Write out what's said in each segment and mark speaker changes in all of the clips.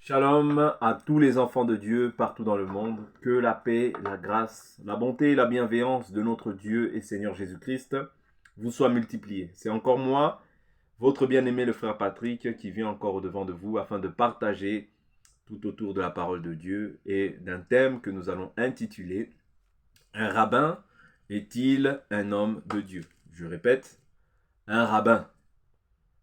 Speaker 1: Shalom à tous les enfants de Dieu partout dans le monde. Que la paix, la grâce, la bonté et la bienveillance de notre Dieu et Seigneur Jésus-Christ vous soient multipliées. C'est encore moi, votre bien-aimé le frère Patrick, qui vient encore au-devant de vous afin de partager tout autour de la parole de Dieu et d'un thème que nous allons intituler « Un rabbin est-il un homme de Dieu ?» Je répète, un rabbin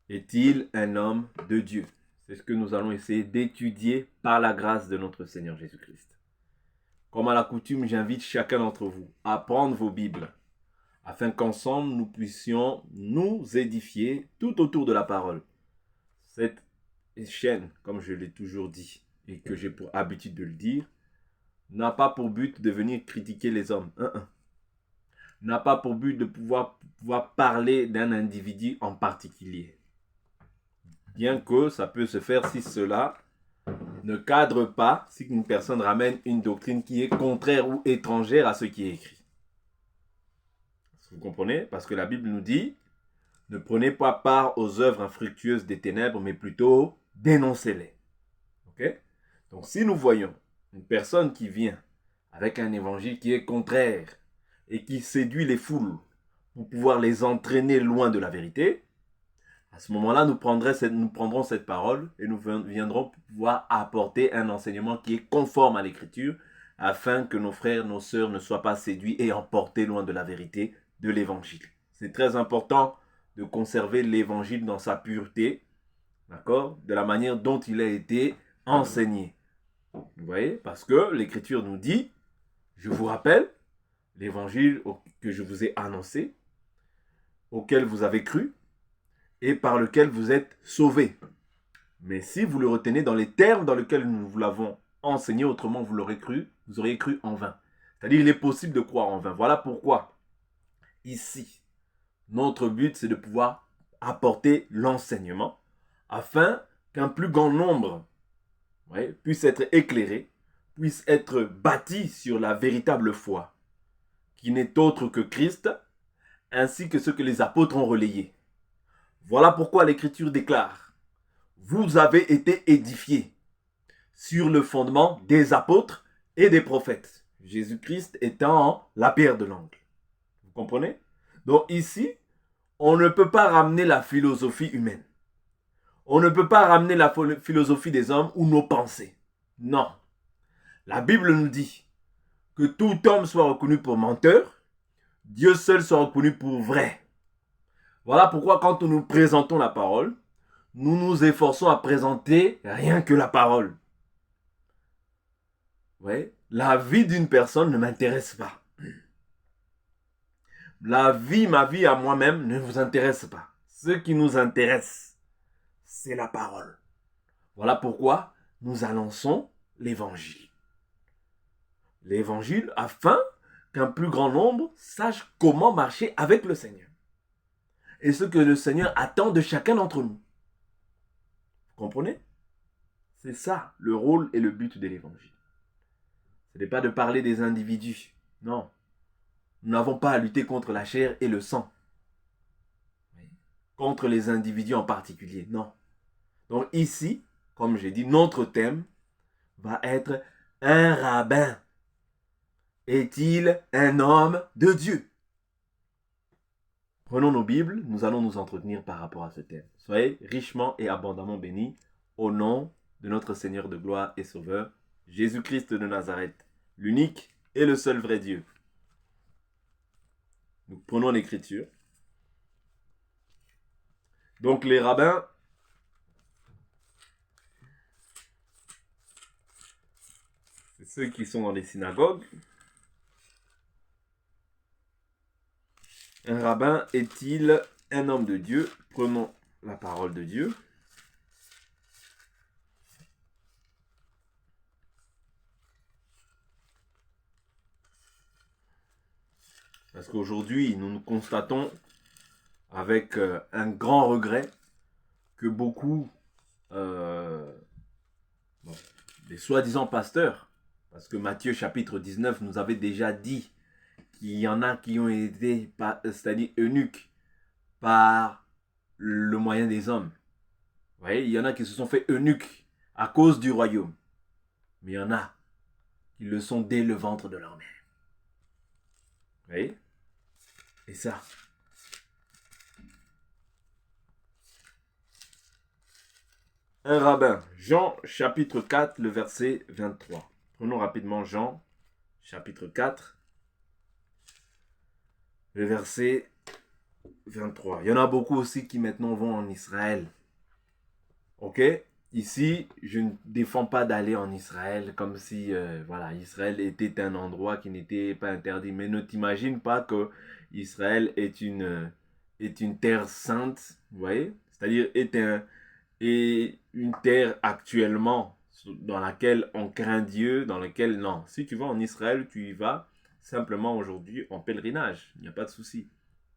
Speaker 1: est-il un homme de Dieu? C'est ce que nous allons essayer d'étudier par la grâce de notre Seigneur Jésus-Christ. Comme à la coutume, j'invite chacun d'entre vous à prendre vos Bibles afin qu'ensemble nous puissions nous édifier tout autour de la parole. Cette chaîne, comme je l'ai toujours dit et que j'ai pour habitude de le dire, n'a pas pour but de venir critiquer les hommes. N'a pas pour but de pouvoir parler d'un individu en particulier. Bien que ça peut se faire si cela ne cadre pas, si une personne ramène une doctrine qui est contraire ou étrangère à ce qui est écrit. Vous comprenez? Parce que la Bible nous dit, ne prenez pas part aux œuvres infructueuses des ténèbres, mais plutôt dénoncez-les. Okay? Donc si nous voyons une personne qui vient avec un évangile qui est contraire et qui séduit les foules pour pouvoir les entraîner loin de la vérité, à ce moment-là, nous prendrons cette parole et nous viendrons pouvoir apporter un enseignement qui est conforme à l'Écriture afin que nos frères, nos sœurs ne soient pas séduits et emportés loin de la vérité de l'Évangile. C'est très important de conserver l'Évangile dans sa pureté, d'accord, de la manière dont il a été enseigné. Vous voyez, parce que l'Écriture nous dit, je vous rappelle, l'Évangile que je vous ai annoncé, auquel vous avez cru, et par lequel vous êtes sauvés. Mais si vous le retenez dans les termes dans lesquels nous vous l'avons enseigné, autrement vous l'aurez cru, vous auriez cru en vain. C'est-à-dire il est possible de croire en vain. Voilà pourquoi, ici, notre but c'est de pouvoir apporter l'enseignement afin qu'un plus grand nombre puisse être éclairé, puisse être bâti sur la véritable foi, qui n'est autre que Christ, ainsi que ce que les apôtres ont relayé. Voilà pourquoi l'Écriture déclare, vous avez été édifiés sur le fondement des apôtres et des prophètes. Jésus-Christ étant la pierre de l'angle. Vous comprenez? Donc ici, on ne peut pas ramener la philosophie humaine. On ne peut pas ramener la philosophie des hommes ou nos pensées. Non. La Bible nous dit que tout homme soit reconnu pour menteur, Dieu seul soit reconnu pour vrai. Voilà pourquoi quand nous présentons la parole, nous nous efforçons à présenter rien que la parole. Ouais. La vie d'une personne ne m'intéresse pas. Ma vie à moi-même ne vous intéresse pas. Ce qui nous intéresse, c'est la parole. Voilà pourquoi nous annonçons l'évangile. L'évangile afin qu'un plus grand nombre sache comment marcher avec le Seigneur. Et ce que le Seigneur attend de chacun d'entre nous. Vous comprenez? C'est ça le rôle et le but de l'évangile. Ce n'est pas de parler des individus. Non. Nous n'avons pas à lutter contre la chair et le sang. Contre les individus en particulier. Non. Donc ici, comme j'ai dit, notre thème va être un rabbin. Est-il un homme de Dieu? Prenons nos Bibles, nous allons nous entretenir par rapport à ce thème. Soyez richement et abondamment bénis au nom de notre Seigneur de gloire et Sauveur, Jésus-Christ de Nazareth, l'unique et le seul vrai Dieu. Nous prenons l'Écriture. Donc les rabbins, c'est ceux qui sont dans les synagogues. Un rabbin est-il un homme de Dieu? Prenons la parole de Dieu. Parce qu'aujourd'hui, nous constatons avec un grand regret que beaucoup des soi-disant pasteurs, parce que Matthieu chapitre 19 nous avait déjà dit qu'il y en a qui ont été, c'est-à-dire eunuques, par le moyen des hommes. Vous voyez, il y en a qui se sont fait eunuques à cause du royaume. Mais il y en a qui le sont dès le ventre de leur mère. Vous voyez? Et ça. Un rabbin. Jean chapitre 4, le verset 23. Prenons rapidement Jean chapitre 4, le verset 23. Il y en a beaucoup aussi qui maintenant vont en Israël. Ok? Ici, je ne défends pas d'aller en Israël comme si voilà, Israël était un endroit qui n'était pas interdit. Mais ne t'imagine pas que Israël est une terre sainte, vous voyez? C'est-à-dire est une terre actuellement dans laquelle on craint Dieu, dans laquelle non. Si tu vas en Israël, tu y vas simplement aujourd'hui en pèlerinage. Il n'y a pas de souci.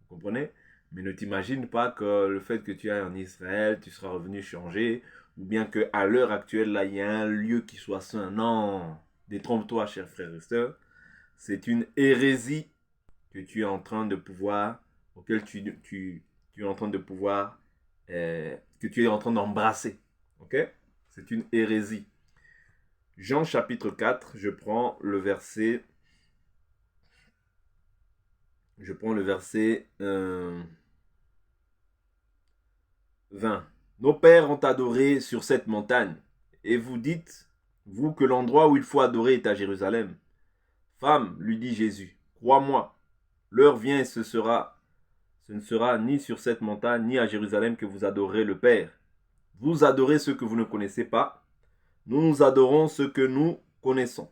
Speaker 1: Vous comprenez? Mais ne t'imagine pas que le fait que tu ailles en Israël, tu seras revenu changer, ou bien qu'à l'heure actuelle, là, il y a un lieu qui soit saint. Non, détrompe-toi, chers frères et sœurs. C'est une hérésie que tu es en train de pouvoir, auquel tu es en train de pouvoir, que tu es en train d'embrasser. Ok? C'est une hérésie. Jean chapitre 4, je prends le verset 20. Nos pères ont adoré sur cette montagne. Et vous dites, vous, que l'endroit où il faut adorer est à Jérusalem. Femme, lui dit Jésus, crois-moi, l'heure vient et ce ne sera ni sur cette montagne, ni à Jérusalem que vous adorerez le Père. Vous adorez ce que vous ne connaissez pas. Nous adorons ce que nous connaissons.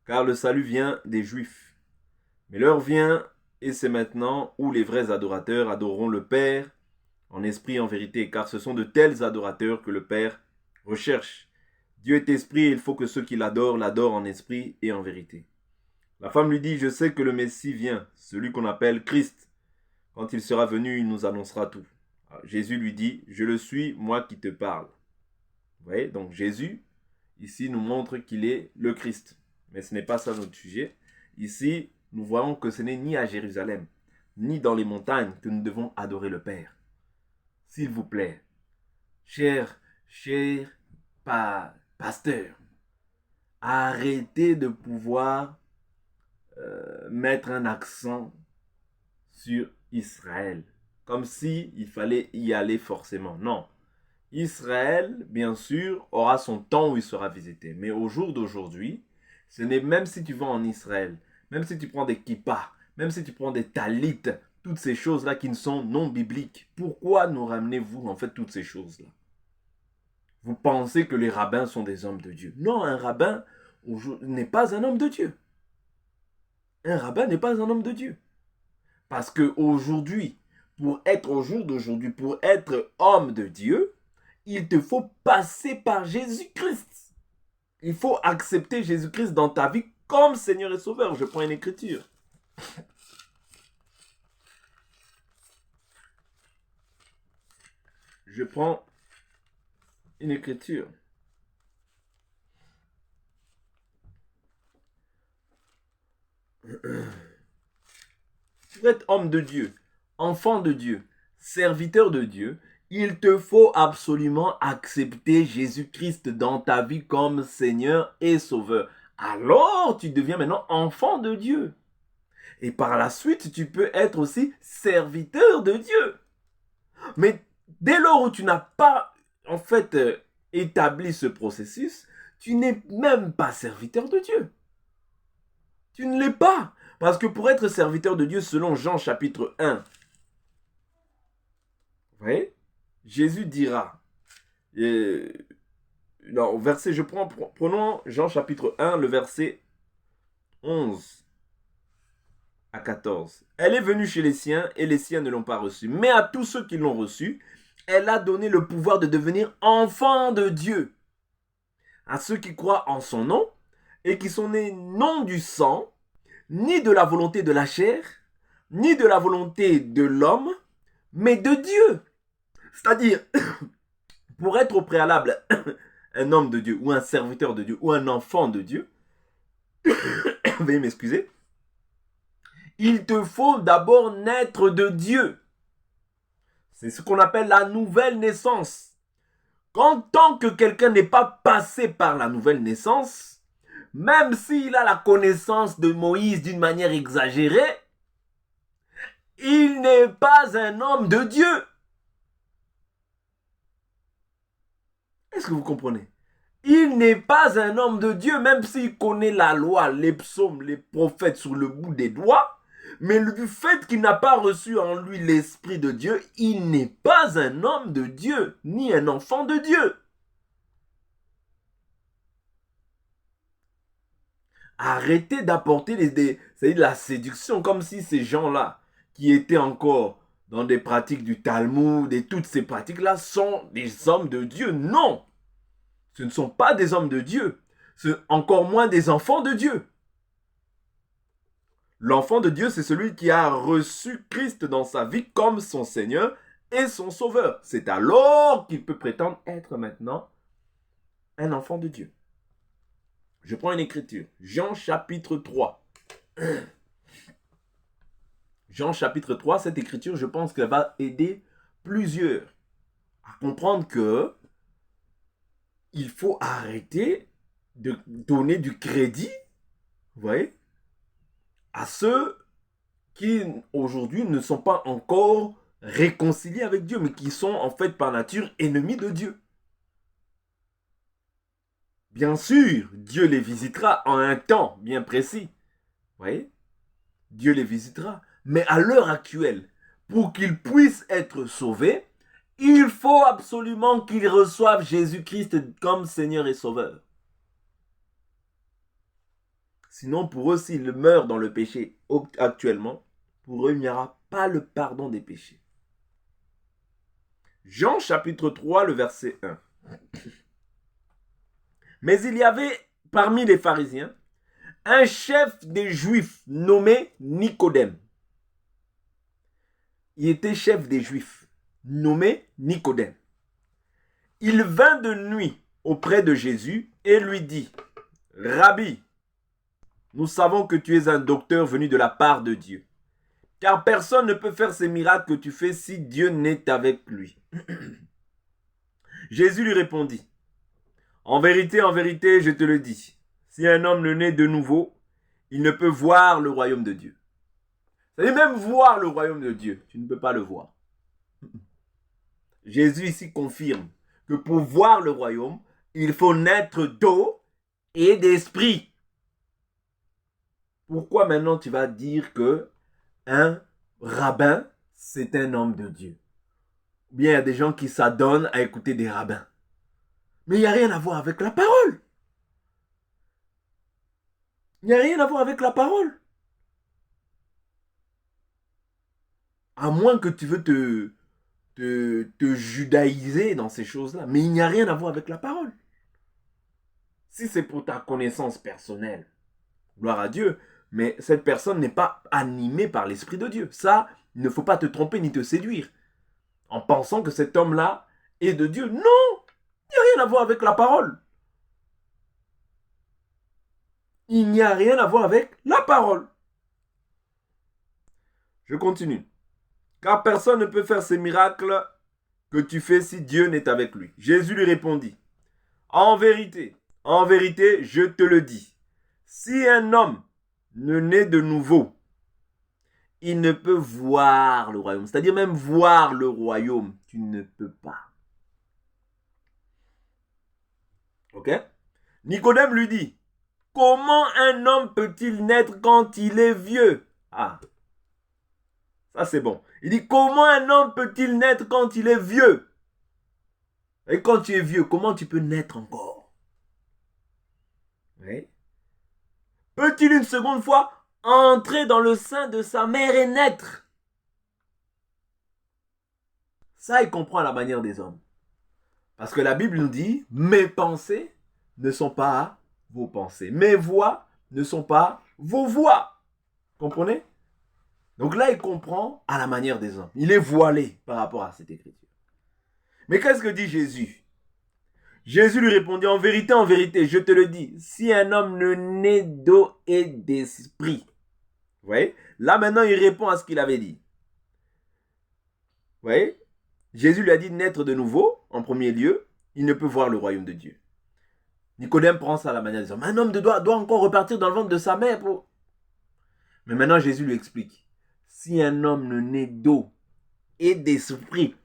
Speaker 1: Car le salut vient des Juifs. Mais l'heure vient, et c'est maintenant, où les vrais adorateurs adoreront le Père en esprit et en vérité, car ce sont de tels adorateurs que le Père recherche. Dieu est esprit et il faut que ceux qui l'adorent en esprit et en vérité. La femme lui dit, je sais que le Messie vient, celui qu'on appelle Christ. Quand il sera venu, il nous annoncera tout. Alors, Jésus lui dit, je le suis, moi qui te parle. Vous voyez, donc Jésus, ici, nous montre qu'il est le Christ. Mais ce n'est pas ça notre sujet. Ici, nous voyons que ce n'est ni à Jérusalem, ni dans les montagnes que nous devons adorer le Père. S'il vous plaît, cher pasteur, arrêtez de pouvoir mettre un accent sur Israël, comme si il fallait y aller forcément. Non. Israël, bien sûr, aura son temps où il sera visité. Mais au jour d'aujourd'hui, ce n'est même si tu vas en Israël, même si tu prends des kippas, même si tu prends des talites, toutes ces choses-là qui ne sont non bibliques, pourquoi nous ramenez-vous en fait toutes ces choses-là? Vous pensez que les rabbins sont des hommes de Dieu. Non, un rabbin n'est pas un homme de Dieu. Un rabbin n'est pas un homme de Dieu. Parce qu'aujourd'hui, pour être au jour d'aujourd'hui, pour être homme de Dieu, il te faut passer par Jésus-Christ. Il faut accepter Jésus-Christ dans ta vie comme Seigneur et Sauveur. Je prends une écriture. Je prends une écriture. Pour être homme de Dieu, enfant de Dieu, serviteur de Dieu, il te faut absolument accepter Jésus-Christ dans ta vie comme Seigneur et Sauveur. Alors, tu deviens maintenant enfant de Dieu. Et par la suite, tu peux être aussi serviteur de Dieu. Mais dès lors où tu n'as pas, en fait, établi ce processus, tu n'es même pas serviteur de Dieu. Tu ne l'es pas. Parce que pour être serviteur de Dieu, selon Jean chapitre 1, vous voyez, Jésus dira, non, verset, prenons Jean chapitre 1, le verset 11 à 14. Elle est venue chez les siens et les siens ne l'ont pas reçue. Mais à tous ceux qui l'ont reçue, elle a donné le pouvoir de devenir enfants de Dieu. À ceux qui croient en son nom et qui sont nés non du sang, ni de la volonté de la chair, ni de la volonté de l'homme, mais de Dieu. C'est-à-dire, pour être au préalable un homme de Dieu, ou un serviteur de Dieu, ou un enfant de Dieu, veuillez m'excuser, il te faut d'abord naître de Dieu. C'est ce qu'on appelle la nouvelle naissance. Tant que quelqu'un n'est pas passé par la nouvelle naissance, même s'il a la connaissance de Moïse d'une manière exagérée, il n'est pas un homme de Dieu. Est-ce que vous comprenez? Il n'est pas un homme de Dieu, même s'il connaît la loi, les psaumes, les prophètes sur le bout des doigts. Mais du fait qu'il n'a pas reçu en lui l'Esprit de Dieu, il n'est pas un homme de Dieu, ni un enfant de Dieu. Arrêtez d'apporter la séduction, comme si ces gens-là, qui étaient encore dans des pratiques du Talmud et toutes ces pratiques-là, sont des hommes de Dieu. Non! Ce ne sont pas des hommes de Dieu. Encore moins des enfants de Dieu. L'enfant de Dieu, c'est celui qui a reçu Christ dans sa vie comme son Seigneur et son Sauveur. C'est alors qu'il peut prétendre être maintenant un enfant de Dieu. Je prends une écriture. Jean chapitre 3. Jean chapitre 3, cette écriture, je pense qu'elle va aider plusieurs à comprendre que il faut arrêter de donner du crédit, vous voyez, à ceux qui aujourd'hui ne sont pas encore réconciliés avec Dieu, mais qui sont en fait par nature ennemis de Dieu. Bien sûr, Dieu les visitera en un temps bien précis. Vous voyez? Dieu les visitera. Mais à l'heure actuelle, pour qu'ils puissent être sauvés, il faut absolument qu'ils reçoivent Jésus-Christ comme Seigneur et Sauveur. Sinon, pour eux, s'ils meurent dans le péché actuellement, pour eux, il n'y aura pas le pardon des péchés. Jean chapitre 3, le verset 1. Mais il y avait parmi les pharisiens un chef des Juifs nommé Nicodème. Il était chef des Juifs nommé Nicodème. Il vint de nuit auprès de Jésus et lui dit, « Rabbi, nous savons que tu es un docteur venu de la part de Dieu, car personne ne peut faire ces miracles que tu fais si Dieu n'est avec lui. » Jésus lui répondit, « en vérité, je te le dis, si un homme ne naît de nouveau, il ne peut voir le royaume de Dieu. » C'est-à-dire même voir le royaume de Dieu, tu ne peux pas le voir. Jésus ici confirme que pour voir le royaume, il faut naître d'eau et d'esprit. Pourquoi maintenant tu vas dire que un rabbin, c'est un homme de Dieu? Bien, il y a des gens qui s'adonnent à écouter des rabbins. Mais il n'y a rien à voir avec la parole. Il n'y a rien à voir avec la parole. À moins que tu veux te judaïser dans ces choses-là. Mais il n'y a rien à voir avec la parole. Si c'est pour ta connaissance personnelle, gloire à Dieu, mais cette personne n'est pas animée par l'Esprit de Dieu. Ça, il ne faut pas te tromper ni te séduire en pensant que cet homme-là est de Dieu. Non, il n'y a rien à voir avec la parole. Il n'y a rien à voir avec la parole. Je continue. Car personne ne peut faire ces miracles que tu fais si Dieu n'est avec lui. Jésus lui répondit, en vérité, je te le dis, si un homme ne naît de nouveau, il ne peut voir le royaume. C'est-à-dire même voir le royaume, tu ne peux pas. Ok? Nicodème lui dit, comment un homme peut-il naître quand il est vieux? Ah, ça c'est bon. Il dit, comment un homme peut-il naître quand il est vieux? Et quand tu es vieux, comment tu peux naître encore? Oui. Peut-il une seconde fois entrer dans le sein de sa mère et naître? Ça, il comprend à la manière des hommes. Parce que la Bible nous dit, mes pensées ne sont pas vos pensées. Mes voix ne sont pas vos voix. Comprenez? Donc là, il comprend à la manière des hommes. Il est voilé par rapport à cette écriture. Mais qu'est-ce que dit Jésus? Jésus lui répondit, en vérité, je te le dis, si un homme ne naît d'eau et d'esprit. Vous voyez? Là, maintenant, il répond à ce qu'il avait dit. Vous voyez? Jésus lui a dit naître de nouveau, en premier lieu. il ne peut voir le royaume de Dieu. Nicodème prend ça à la manière de dire, mais un homme doit encore repartir dans le ventre de sa mère. Mais maintenant, Jésus lui explique, si un homme ne naît d'eau et d'esprit,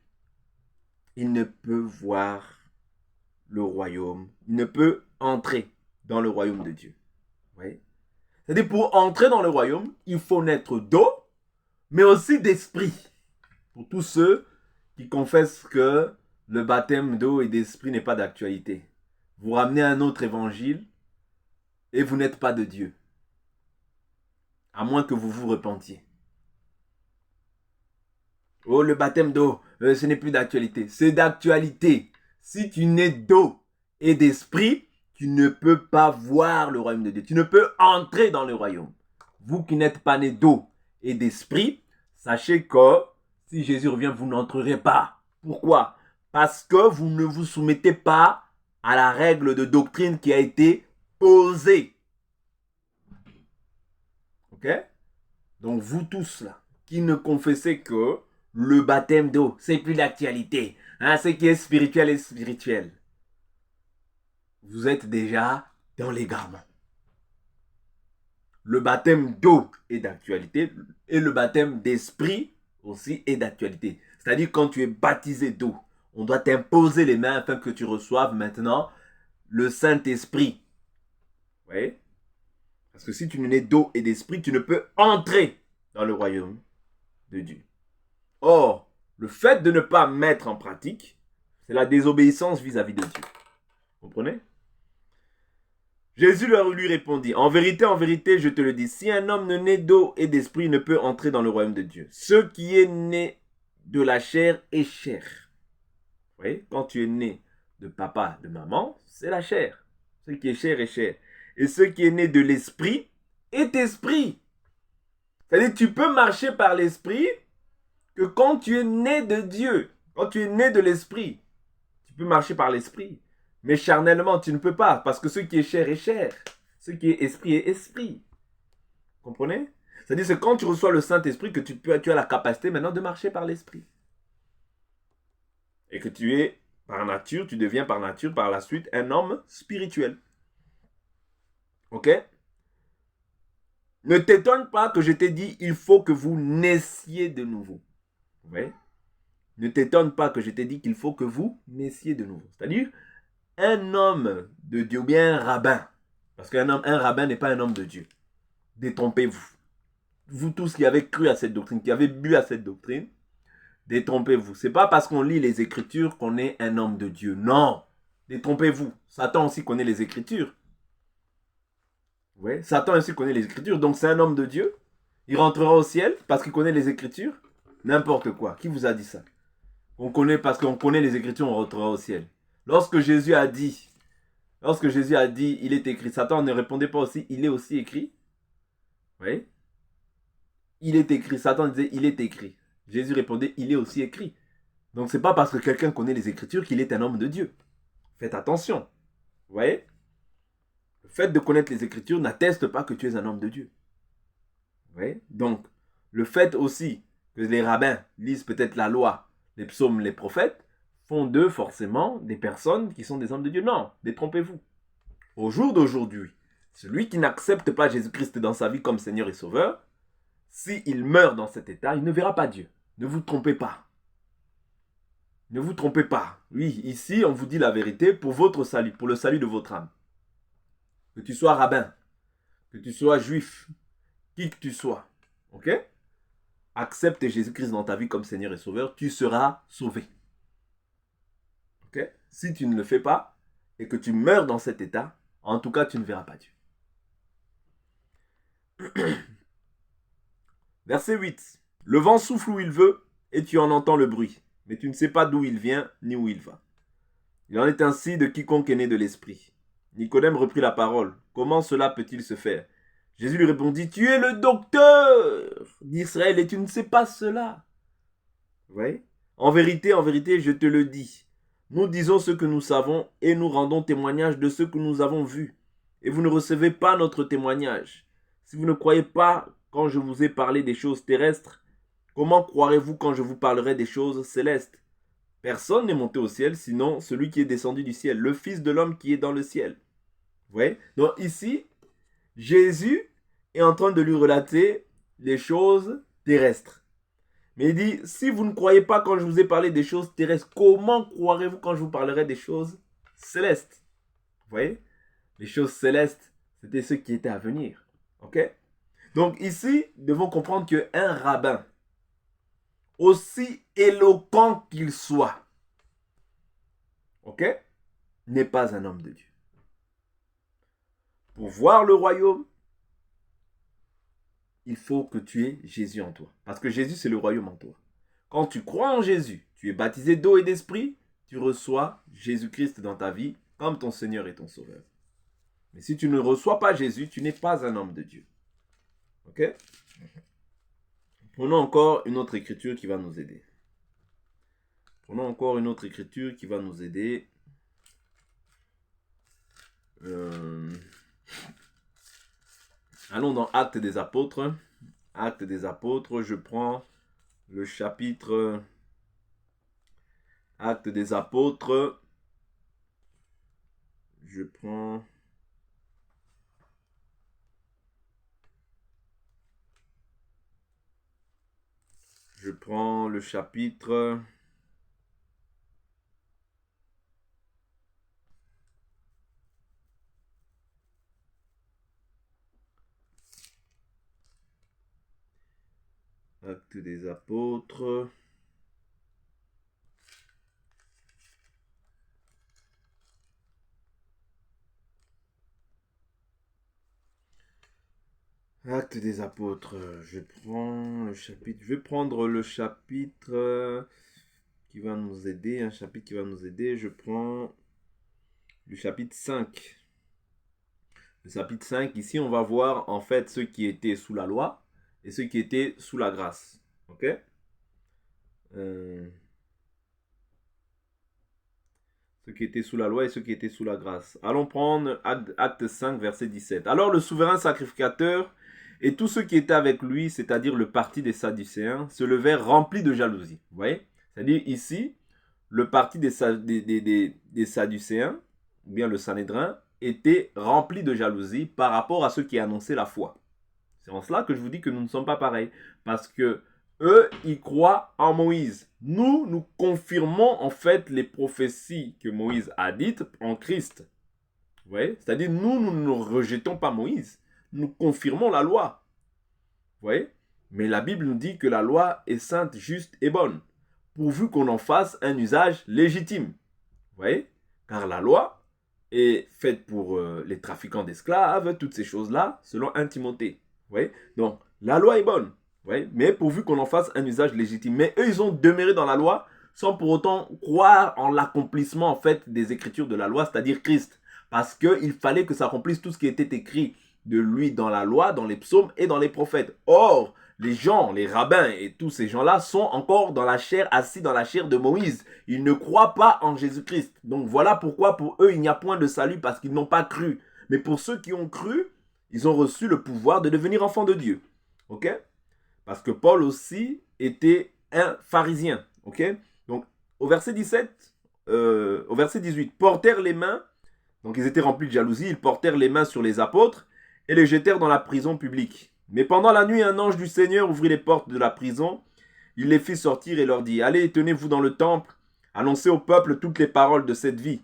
Speaker 1: il ne peut voir le royaume, il ne peut entrer dans le royaume de Dieu. Oui. C'est-à-dire, pour entrer dans le royaume, il faut naître d'eau, mais aussi d'esprit. Pour tous ceux qui confessent que le baptême d'eau et d'esprit n'est pas d'actualité. Vous ramenez un autre évangile et vous n'êtes pas de Dieu. À moins que vous vous repentiez. Oh, le baptême d'eau, ce n'est plus d'actualité. C'est d'actualité. Si tu nais d'eau et d'esprit, tu ne peux pas voir le royaume de Dieu. Tu ne peux entrer dans le royaume. Vous qui n'êtes pas nés d'eau et d'esprit, sachez que si Jésus revient, vous n'entrerez pas. Pourquoi? Parce que vous ne vous soumettez pas à la règle de doctrine qui a été posée. Ok? Donc vous tous là, qui ne confessez que le baptême d'eau, c'est plus d'actualité. Hein, ce qui est spirituel est spirituel. Vous êtes déjà dans l'égarement. Le baptême d'eau est d'actualité et le baptême d'esprit aussi est d'actualité. C'est-à-dire quand tu es baptisé d'eau, on doit t'imposer les mains afin que tu reçoives maintenant le Saint-Esprit. Vous voyez? Parce que si tu n'es d'eau et d'esprit, tu ne peux entrer dans le royaume de Dieu. Or, le fait de ne pas mettre en pratique, c'est la désobéissance vis-à-vis de Dieu. Vous comprenez? Jésus lui répondit, en vérité, je te le dis, si un homme ne naît d'eau et d'esprit, il ne peut entrer dans le royaume de Dieu. Ce qui est né de la chair est chair. Vous voyez? Quand tu es né de papa, de maman, c'est la chair. Ce qui est chair est chair. Et ce qui est né de l'esprit est esprit. C'est-à-dire, tu peux marcher par l'esprit que quand tu es né de Dieu, quand tu es né de l'esprit, tu peux marcher par l'esprit. Mais charnellement, tu ne peux pas, parce que ce qui est chair est chair. Ce qui est esprit. Vous comprenez? C'est-à-dire, c'est quand tu reçois le Saint-Esprit que tu as la capacité maintenant de marcher par l'esprit. Et que tu es, par nature, tu deviens par nature, par la suite, un homme spirituel. Ok? Ne t'étonne pas que je t'ai dit, il faut que vous naissiez de nouveau. Vous voyez? Ne t'étonne pas que je t'ai dit qu'il faut que vous naissiez de nouveau. C'est-à-dire, un homme de Dieu, ou bien un rabbin, parce un rabbin n'est pas un homme de Dieu. Détrompez-vous. Vous tous qui avez cru à cette doctrine, qui avez bu à cette doctrine, détrompez-vous. Ce n'est pas parce qu'on lit les Écritures qu'on est un homme de Dieu. Non. Détrompez-vous. Satan aussi connaît les Écritures. Oui, Satan aussi connaît les Écritures. Donc c'est un homme de Dieu. Il rentrera au ciel parce qu'il connaît les Écritures. N'importe quoi. Qui vous a dit ça? Parce qu'on connaît les Écritures, on rentrera au ciel. Lorsque Jésus a dit, il est écrit, Satan ne répondait pas aussi, il est aussi écrit. Oui. Il est écrit. Satan disait, il est écrit. Jésus répondait, il est aussi écrit. Donc c'est pas parce que quelqu'un connaît les Écritures qu'il est un homme de Dieu. Faites attention. Vous voyez? Le fait de connaître les Écritures n'atteste pas que tu es un homme de Dieu. Vous voyez? Donc, le fait aussi que les rabbins lisent peut-être la loi, les psaumes, les prophètes, font d'eux forcément des personnes qui sont des hommes de Dieu. Non, détrompez-vous. Au jour d'aujourd'hui, celui qui n'accepte pas Jésus-Christ dans sa vie comme Seigneur et Sauveur, s'il meurt dans cet état, il ne verra pas Dieu. Ne vous trompez pas. Ne vous trompez pas. Oui, ici, on vous dit la vérité pour votre salut, pour le salut de votre âme. Que tu sois rabbin, que tu sois juif, qui que tu sois, ok? Accepte Jésus-Christ dans ta vie comme Seigneur et Sauveur, tu seras sauvé. Ok? Si tu ne le fais pas et que tu meurs dans cet état, en tout cas, tu ne verras pas Dieu. Verset 8. Le vent souffle où il veut et tu en entends le bruit, mais tu ne sais pas d'où il vient ni où il va. Il en est ainsi de quiconque est né de l'esprit. Nicodème reprit la parole. Comment cela peut-il se faire? Jésus lui répondit, tu es le docteur d'Israël et tu ne sais pas cela. Vous voyez? En vérité, je te le dis. Nous disons ce que nous savons et nous rendons témoignage de ce que nous avons vu. Et vous ne recevez pas notre témoignage. Si vous ne croyez pas quand je vous ai parlé des choses terrestres, comment croirez-vous quand je vous parlerai des choses célestes? Personne n'est monté au ciel, sinon celui qui est descendu du ciel, le Fils de l'homme qui est dans le ciel. Vous voyez? Donc ici, Jésus est en train de lui relater les choses terrestres. Mais il dit, si vous ne croyez pas quand je vous ai parlé des choses terrestres, comment croirez-vous quand je vous parlerai des choses célestes? Vous voyez? Les choses célestes, c'était ce qui était à venir. Ok? Donc ici, nous devons comprendre qu'un rabbin, aussi éloquent qu'il soit, ok, n'est pas un homme de Dieu. Pour voir le royaume, il faut que tu aies Jésus en toi. Parce que Jésus, c'est le royaume en toi. Quand tu crois en Jésus, tu es baptisé d'eau et d'esprit, tu reçois Jésus-Christ dans ta vie comme ton Seigneur et ton Sauveur. Mais si tu ne reçois pas Jésus, tu n'es pas un homme de Dieu. Ok? Prenons encore une autre écriture qui va nous aider. Prenons encore une autre écriture qui va nous aider. Allons dans Actes des Apôtres. Actes des Apôtres, je prends le chapitre Actes des Apôtres. Je prends le chapitre Actes des Apôtres. Actes des Apôtres, je prends le chapitre, je vais prendre le chapitre qui va nous aider, un chapitre qui va nous aider, je prends le chapitre 5. Le chapitre 5, ici on va voir en fait ceux qui étaient sous la loi et ceux qui étaient sous la grâce. Ok? Ceux qui étaient sous la loi et ceux qui étaient sous la grâce. Allons prendre Acte 5, verset 17. Alors le souverain sacrificateur et tous ceux qui étaient avec lui, c'est-à-dire le parti des Sadducéens, se levèrent remplis de jalousie. Vous voyez? C'est-à-dire ici, le parti des Sadducéens, ou bien le Sanhédrin, était rempli de jalousie par rapport à ceux qui annonçaient la foi. C'est en cela que je vous dis que nous ne sommes pas pareils. Parce que eux, ils croient en Moïse. Nous confirmons en fait les prophéties que Moïse a dites en Christ. Vous voyez? C'est-à-dire, nous ne rejetons pas Moïse. Nous confirmons la loi. Vous voyez? Mais la Bible nous dit que la loi est sainte, juste et bonne, pourvu qu'on en fasse un usage légitime. Vous voyez? Car la loi est faite pour les trafiquants d'esclaves, toutes ces choses-là, selon 1 Timothée. Vous voyez? Donc, la loi est bonne. Ouais, mais pourvu qu'on en fasse un usage légitime. Mais eux, ils ont demeuré dans la loi sans pour autant croire en l'accomplissement en fait des écritures de la loi, c'est-à-dire Christ. Parce qu'il fallait que s'accomplisse tout ce qui était écrit de lui dans la loi, dans les psaumes et dans les prophètes. Or, les gens, les rabbins et tous ces gens-là sont encore dans la chair, assis dans la chair de Moïse. Ils ne croient pas en Jésus-Christ. Donc voilà pourquoi pour eux, il n'y a point de salut parce qu'ils n'ont pas cru. Mais pour ceux qui ont cru, ils ont reçu le pouvoir de devenir enfants de Dieu. Ok? Parce que Paul aussi était un pharisien. Ok? Donc, au verset 18, portèrent les mains, donc ils étaient remplis de jalousie, ils portèrent les mains sur les apôtres et les jetèrent dans la prison publique. Mais pendant la nuit, un ange du Seigneur ouvrit les portes de la prison, il les fit sortir et leur dit, allez, tenez-vous dans le temple, annoncez au peuple toutes les paroles de cette vie.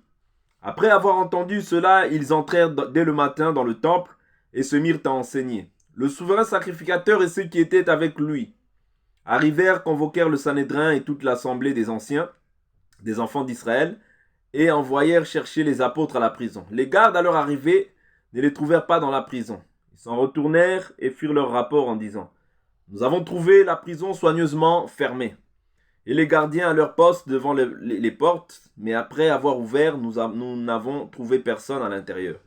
Speaker 1: Après avoir entendu cela, ils entrèrent dès le matin dans le temple et se mirent à enseigner. Le souverain sacrificateur et ceux qui étaient avec lui arrivèrent, convoquèrent le Sanhédrin et toute l'assemblée des anciens, des enfants d'Israël, et envoyèrent chercher les apôtres à la prison. Les gardes, à leur arrivée, ne les trouvèrent pas dans la prison. Ils s'en retournèrent et firent leur rapport en disant, nous avons trouvé la prison soigneusement fermée, et les gardiens à leur poste devant les portes, mais après avoir ouvert, nous n'avons trouvé personne à l'intérieur.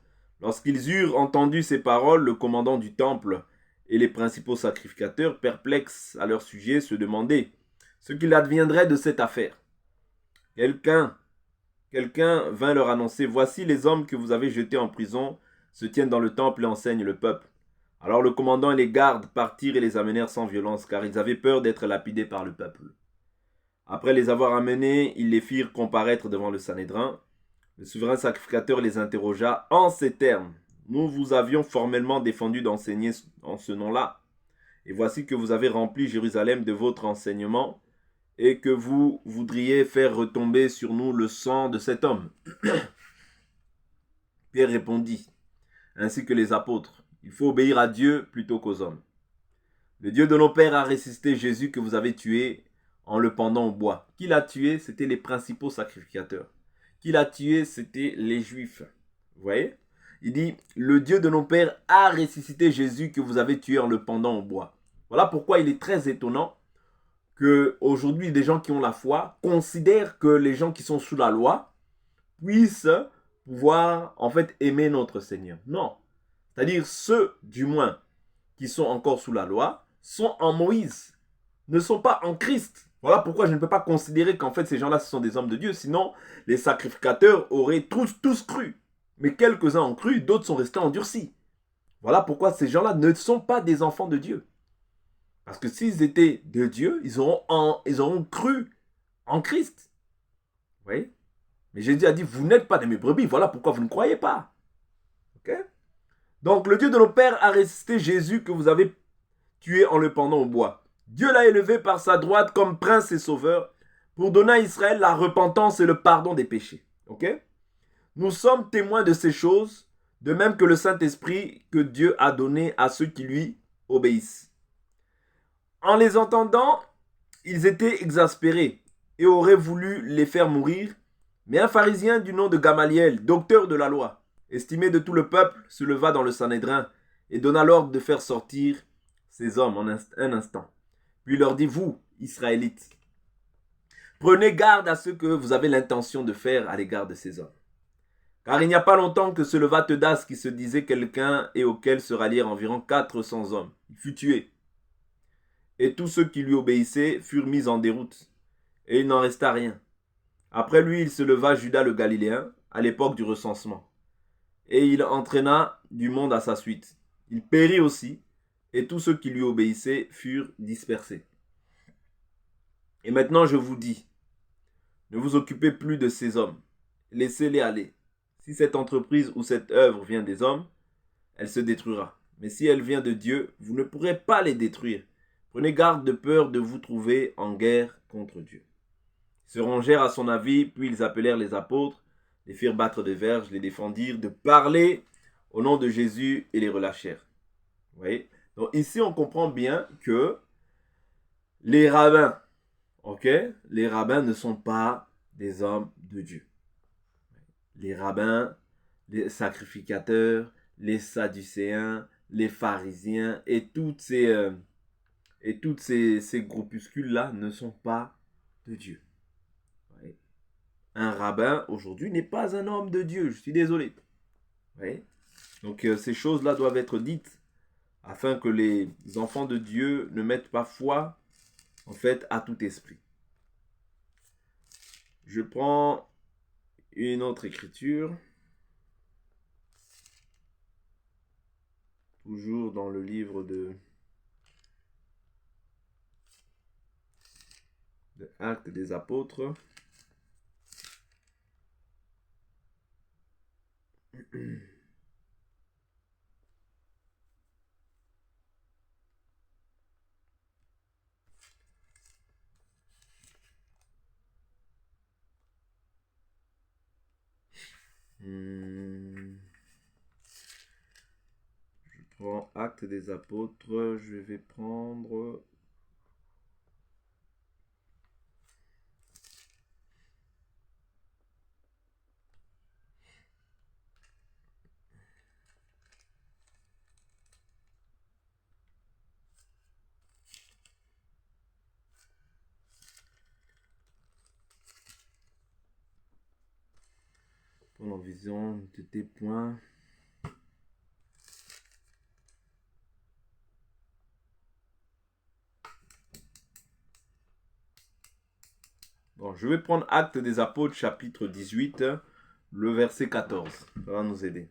Speaker 1: Lorsqu'ils eurent entendu ces paroles, le commandant du temple et les principaux sacrificateurs, perplexes à leur sujet, se demandaient ce qu'il adviendrait de cette affaire. Quelqu'un vint leur annoncer, voici les hommes que vous avez jetés en prison, se tiennent dans le temple et enseignent le peuple. Alors le commandant et les gardes partirent et les amenèrent sans violence, car ils avaient peur d'être lapidés par le peuple. Après les avoir amenés, ils les firent comparaître devant le Sanhédrin. Le souverain sacrificateur les interrogea en ces termes. Nous vous avions formellement défendu d'enseigner en ce nom-là. Et voici que vous avez rempli Jérusalem de votre enseignement et que vous voudriez faire retomber sur nous le sang de cet homme. Pierre répondit, ainsi que les apôtres, il faut obéir à Dieu plutôt qu'aux hommes. Le Dieu de nos pères a ressuscité Jésus que vous avez tué en le pendant au bois. Qui l'a tué? C'était les principaux sacrificateurs. Qui l'a tué? C'était les Juifs. Vous voyez? Il dit, le Dieu de nos pères a ressuscité Jésus que vous avez tué en le pendant au bois. Voilà pourquoi il est très étonnant qu'aujourd'hui, des gens qui ont la foi considèrent que les gens qui sont sous la loi puissent pouvoir en fait aimer notre Seigneur. Non. C'est-à-dire ceux, du moins, qui sont encore sous la loi, sont en Moïse, ne sont pas en Christ. Voilà pourquoi je ne peux pas considérer qu'en fait ces gens-là, ce sont des hommes de Dieu. Sinon, les sacrificateurs auraient tous cru. Mais quelques-uns ont cru, d'autres sont restés endurcis. Voilà pourquoi ces gens-là ne sont pas des enfants de Dieu. Parce que s'ils étaient de Dieu, ils auront cru en Christ. Vous voyez? Mais Jésus a dit, vous n'êtes pas de mes brebis, voilà pourquoi vous ne croyez pas. Ok? Donc le Dieu de nos pères a ressuscité Jésus que vous avez tué en le pendant au bois. Dieu l'a élevé par sa droite comme prince et sauveur pour donner à Israël la repentance et le pardon des péchés. Ok? Nous sommes témoins de ces choses, de même que le Saint-Esprit que Dieu a donné à ceux qui lui obéissent. En les entendant, ils étaient exaspérés et auraient voulu les faire mourir, mais un pharisien du nom de Gamaliel, docteur de la loi, estimé de tout le peuple, se leva dans le Sanhédrin et donna l'ordre de faire sortir ces hommes en un instant. Puis il leur dit, vous, Israélites, prenez garde à ce que vous avez l'intention de faire à l'égard de ces hommes. Car il n'y a pas longtemps que se leva Teudas qui se disait quelqu'un et auquel se rallièrent environ 400 hommes. Il fut tué. Et tous ceux qui lui obéissaient furent mis en déroute. Et il n'en resta rien. Après lui, il se leva Judas le Galiléen, à l'époque du recensement. Et il entraîna du monde à sa suite. Il périt aussi, et tous ceux qui lui obéissaient furent dispersés. Et maintenant je vous dis, ne vous occupez plus de ces hommes. Laissez-les aller. Si cette entreprise ou cette œuvre vient des hommes, elle se détruira. Mais si elle vient de Dieu, vous ne pourrez pas les détruire. Prenez garde de peur de vous trouver en guerre contre Dieu. Ils se rangèrent à son avis, puis ils appelèrent les apôtres, les firent battre des verges, les défendirent de parler au nom de Jésus et les relâchèrent. Vous voyez? Donc ici, on comprend bien que les rabbins, les rabbins ne sont pas des hommes de Dieu. Les rabbins, les sacrificateurs, les sadducéens, les pharisiens et toutes ces groupuscules-là ne sont pas de Dieu. Ouais. Un rabbin aujourd'hui n'est pas un homme de Dieu, je suis désolé. Ouais. Donc ces choses-là doivent être dites afin que les enfants de Dieu ne mettent pas foi en fait à tout esprit. Je prends une autre écriture, toujours dans le livre de Actes des Apôtres. Je prends Actes des Apôtres, je vais prendre en vision de tes points. Bon, je vais prendre Actes des Apôtres, chapitre 18, le verset 14. Ça va nous aider.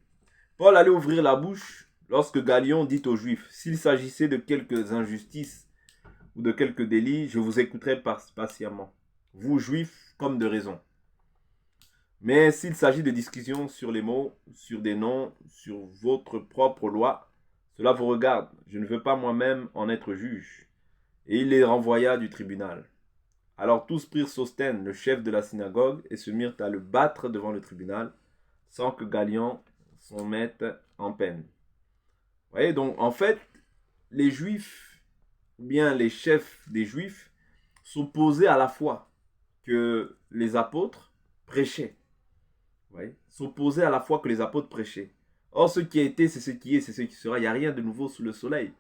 Speaker 1: Paul allait ouvrir la bouche lorsque Galion dit aux Juifs, s'il s'agissait de quelques injustices ou de quelques délits, je vous écouterai patiemment. vous juifs comme de raison. Mais s'il s'agit de discussions sur les mots, sur des noms, sur votre propre loi, cela vous regarde. Je ne veux pas moi-même en être juge. Et il les renvoya du tribunal. Alors tous prirent Sosthène, le chef de la synagogue, et se mirent à le battre devant le tribunal, sans que Galion s'en mette en peine. Vous voyez, donc en fait, les juifs, ou bien les chefs des juifs, s'opposaient à la foi que les apôtres prêchaient. Vous voyez, s'opposaient à la foi que les apôtres prêchaient. Or, ce qui a été, c'est ce qui est, c'est ce qui sera. Il n'y a rien de nouveau sous le soleil.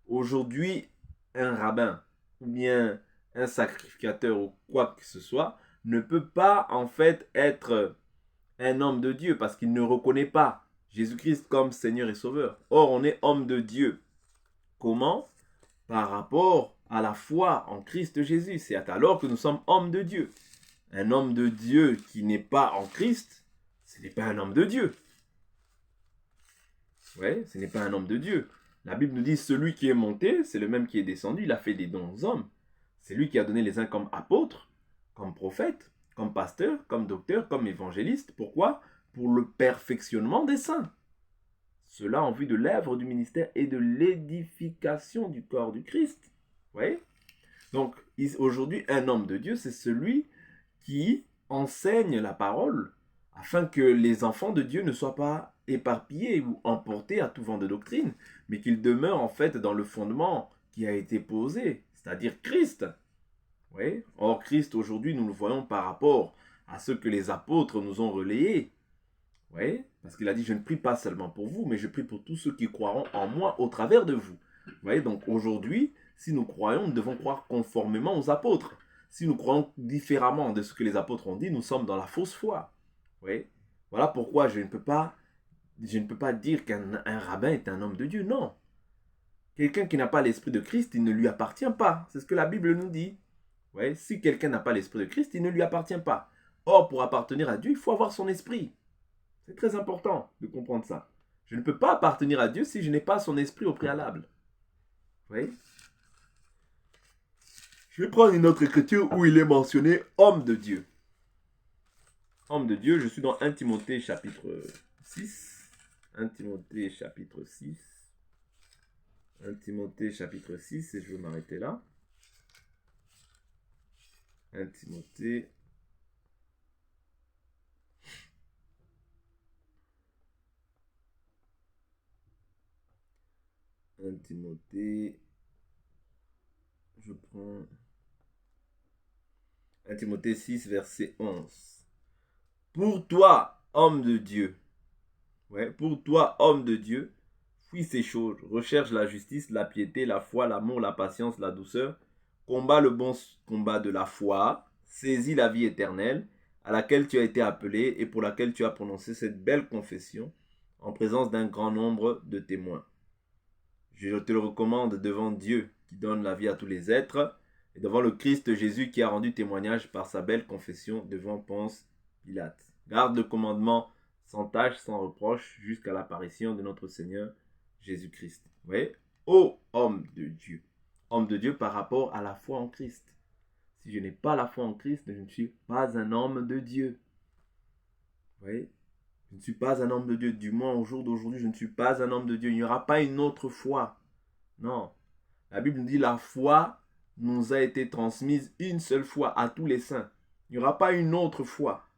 Speaker 1: Aujourd'hui, un rabbin, ou bien un sacrificateur, ou quoi que ce soit, ne peut pas en fait être un homme de Dieu parce qu'il ne reconnaît pas Jésus-Christ comme Seigneur et Sauveur. Or, on est homme de Dieu. Comment? Par rapport à la foi en Christ Jésus. C'est alors que nous sommes hommes de Dieu. Un homme de Dieu qui n'est pas en Christ, ce n'est pas un homme de Dieu. Ouais, ce n'est pas un homme de Dieu. La Bible nous dit, celui qui est monté, c'est le même qui est descendu, il a fait des dons aux hommes. C'est lui qui a donné les uns comme apôtres, comme prophètes, comme pasteurs, comme docteurs, comme évangélistes. Pourquoi? Pour le perfectionnement des saints. Cela en vue de l'œuvre du ministère et de l'édification du corps du Christ. Vous voyez? Donc, aujourd'hui, un homme de Dieu, c'est celui qui enseigne la parole afin que les enfants de Dieu ne soient pas éparpillés ou emportés à tout vent de doctrine, mais qu'ils demeurent en fait dans le fondement qui a été posé, c'est-à-dire Christ. Oui. Or, Christ, aujourd'hui, nous le voyons par rapport à ce que les apôtres nous ont relayé. Oui. Parce qu'il a dit, je ne prie pas seulement pour vous, mais je prie pour tous ceux qui croiront en moi au travers de vous. Vous voyez, donc aujourd'hui, si nous croyons, nous devons croire conformément aux apôtres. Si nous croyons différemment de ce que les apôtres ont dit, nous sommes dans la fausse foi. Oui. Voilà pourquoi je ne peux pas dire qu'un rabbin est un homme de Dieu. Non. Quelqu'un qui n'a pas l'esprit de Christ, il ne lui appartient pas. C'est ce que la Bible nous dit. Ouais, si quelqu'un n'a pas l'esprit de Christ, il ne lui appartient pas. Or, pour appartenir à Dieu, il faut avoir son esprit. C'est très important de comprendre ça. Je ne peux pas appartenir à Dieu si je n'ai pas son esprit au préalable. Vous voyez? Je vais prendre une autre écriture où il est mentionné homme de Dieu. Homme de Dieu, je suis dans 1 Timothée chapitre 6. 1 Timothée chapitre 6. 1 Timothée chapitre 6, et je vais m'arrêter là. 1 Timothée. 1 Timothée. Je prends 1 Timothée 6, verset 11. Pour toi, homme de Dieu. Ouais, pour toi, homme de Dieu, fuis ces choses. Recherche la justice, la piété, la foi, l'amour, la patience, la douceur. Combat le bon combat de la foi. Saisis la vie éternelle à laquelle tu as été appelé et pour laquelle tu as prononcé cette belle confession en présence d'un grand nombre de témoins. Je te le recommande devant Dieu qui donne la vie à tous les êtres et devant le Christ Jésus qui a rendu témoignage par sa belle confession devant Ponce Pilate. Garde le commandement sans tâche, sans reproche jusqu'à l'apparition de notre Seigneur Jésus-Christ. Vous voyez? Ô homme de Dieu. Homme de Dieu par rapport à la foi en Christ. Si je n'ai pas la foi en Christ, je ne suis pas un homme de Dieu. Vous voyez? Je ne suis pas un homme de Dieu. Du moins, au jour d'aujourd'hui, je ne suis pas un homme de Dieu. Il n'y aura pas une autre foi. Non. La Bible nous dit la foi nous a été transmise une seule fois à tous les saints. Il n'y aura pas une autre foi.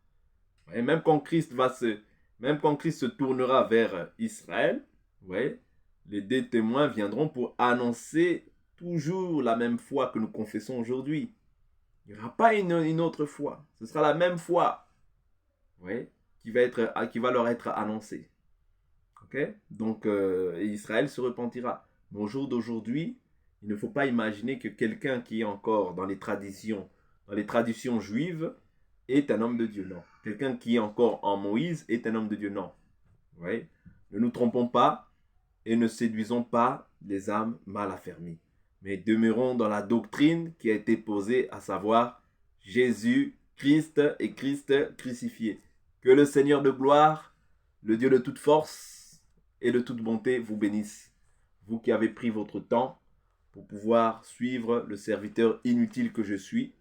Speaker 1: Et même quand Christ se tournera vers Israël, vous voyez, les deux témoins viendront pour annoncer toujours la même foi que nous confessons aujourd'hui. Il n'y aura pas une autre foi. Ce sera la même foi, vous voyez, qui va leur être annoncée. Okay? Donc, Israël se repentira. Mais au jour d'aujourd'hui, il ne faut pas imaginer que quelqu'un qui est encore dans les traditions juives, est un homme de Dieu. Non. Quelqu'un qui est encore en Moïse est un homme de Dieu. Non. Vous voyez? Ne nous trompons pas et ne séduisons pas les âmes mal affermies. Mais demeurons dans la doctrine qui a été posée, à savoir Jésus, Christ et Christ crucifié. Que le Seigneur de gloire, le Dieu de toute force et de toute bonté vous bénisse. Vous qui avez pris votre temps pour pouvoir suivre le serviteur inutile que je suis.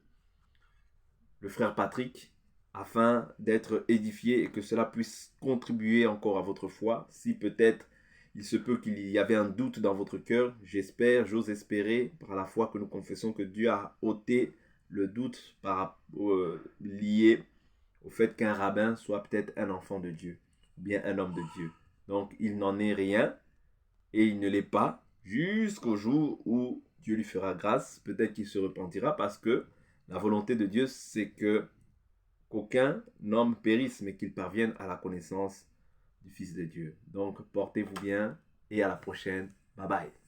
Speaker 1: le frère Patrick, afin d'être édifié et que cela puisse contribuer encore à votre foi. Si peut-être il se peut qu'il y avait un doute dans votre cœur, j'ose espérer par la foi que nous confessons que Dieu a ôté le doute lié au fait qu'un rabbin soit peut-être un enfant de Dieu, ou bien un homme de Dieu. Donc il n'en est rien, et il ne l'est pas, jusqu'au jour où Dieu lui fera grâce. Peut-être qu'il se repentira, parce que la volonté de Dieu, c'est que qu'aucun homme périsse, mais qu'il parvienne à la connaissance du Fils de Dieu. Donc portez-vous bien, et à la prochaine. Bye bye.